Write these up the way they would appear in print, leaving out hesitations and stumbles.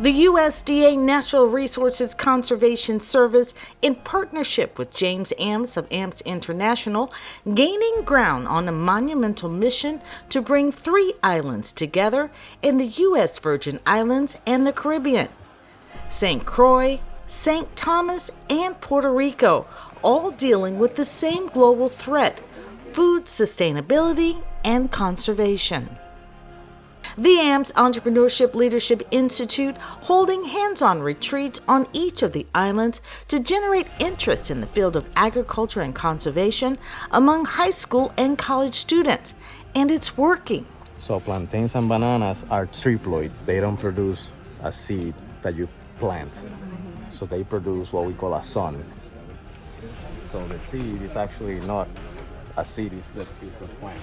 The USDA Natural Resources Conservation Service, in partnership with James Amps of Amps International, gaining ground on a monumental mission to bring 3 islands together in the U.S. Virgin Islands and the Caribbean: St. Croix, St. Thomas, and Puerto Rico, all dealing with the same global threat: food sustainability and conservation. The AMPS Entrepreneurship Leadership Institute holding hands-on retreats on each of the islands to generate interest in the field of agriculture and conservation among high school and college students, and it's working. So plantains and bananas are triploid. They don't produce a seed that you plant. So they produce what we call a son. So the seed is actually not a seed, it's the plant.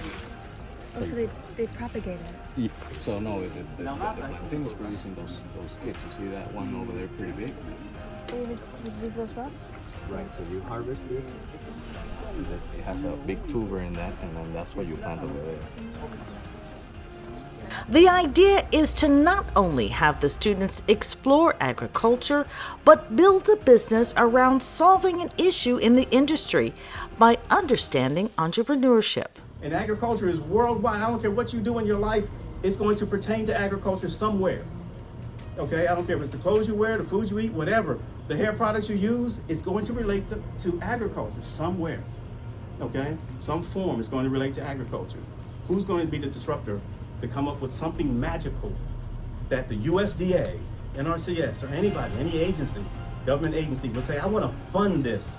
Oh, so they propagate it. Yeah, so no, the plantain is producing those kits. You see that one over there, pretty big? With those rocks? Right, so you harvest this, it has a big tuber in that, and then that's what you plant over there. The idea is to not only have the students explore agriculture, but build a business around solving an issue in the industry by understanding entrepreneurship. And agriculture is worldwide. I don't care what you do in your life, it's going to pertain to agriculture somewhere. Okay, I don't care if it's the clothes you wear, the food you eat, whatever. The hair products you use, it's going to relate to agriculture somewhere. Okay, some form is going to relate to agriculture. Who's going to be the disruptor to come up with something magical that the USDA, NRCS, or anybody, any agency, government agency would say, I want to fund this.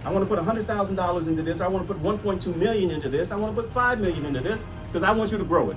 I want to put $100,000 into this. I want to put 1.2 million into this. I want to put 5 million into this because I want you to grow it.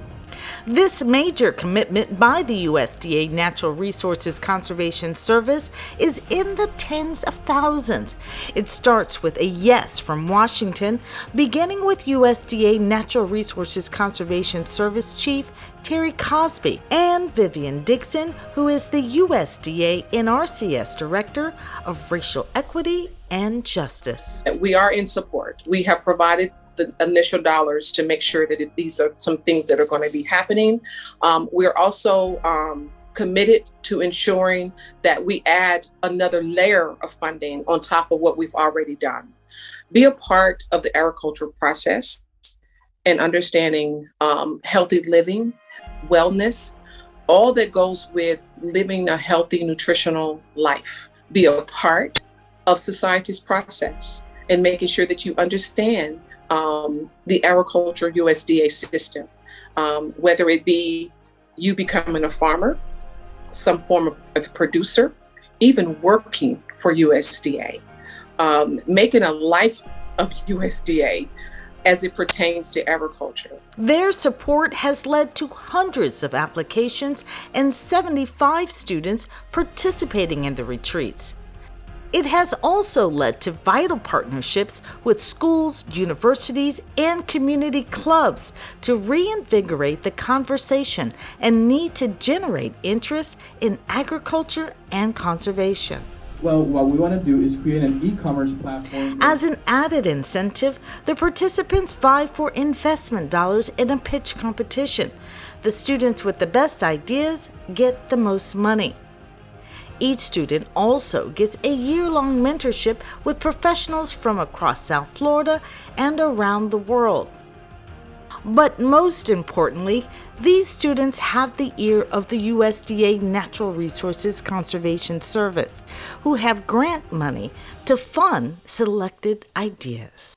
This major commitment by the USDA Natural Resources Conservation Service is in the tens of thousands. It starts with a yes from Washington, beginning with USDA Natural Resources Conservation Service Chief Terry Cosby and Vivian Dixon, who is the USDA.NRCS Director of Racial Equity and Justice. We are in support. We have provided the initial dollars to make sure that these are some things that are going to be happening. We're also committed to ensuring that we add another layer of funding on top of what we've already done. Be a part of the agricultural process and understanding healthy living, wellness, all that goes with living a healthy, nutritional life. Be a part of society's process and making sure that you understand the agriculture USDA system, whether it be you becoming a farmer, some form of producer, even working for USDA, making a life of USDA as it pertains to agriculture. Their support has led to hundreds of applications and 75 students participating in the retreats. It has also led to vital partnerships with schools, universities, and community clubs to reinvigorate the conversation and need to generate interest in agriculture and conservation. Well, what we want to do is create an e-commerce platform. As an added incentive, the participants vie for investment dollars in a pitch competition. The students with the best ideas get the most money. Each student also gets a year-long mentorship with professionals from across South Florida and around the world. But most importantly, these students have the ear of the USDA Natural Resources Conservation Service, who have grant money to fund selected ideas.